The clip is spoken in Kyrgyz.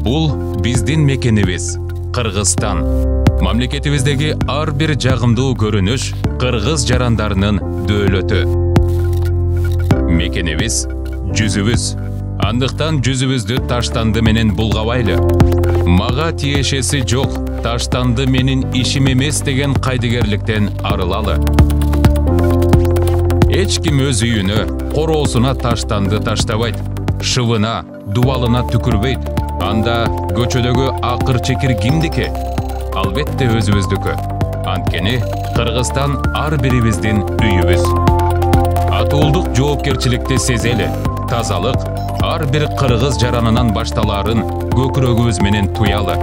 Бул биздин мекенибиз Кыргызстан. Мамлекетибиздеги ар бир жагымдуу көрүнүш кыргыз жарандарынын дөөлөтү. Мекенибиз жүзүбүз. Андыктан жүзүбүздү таштанды менен булгабайлы. Мага тиешеси жок, таштанды менин ишим эмес деген кайдыгерликтен арылалы. Эч ким өз үйүнө, короосуна таштанды таштабайт, шыбына, дубалына түкүрбөйт. Анда көчөдөгү акыр чекир кимдики? Албетте өзүбүздүкү. Анткени Кыргызстан ар бирибиздин үйүбүз. Атуулдук жоопкерчиликти сезели. Тазалык ар бир кыргыз жаранынан башталаарын көкүрөгүбүз менен туялы.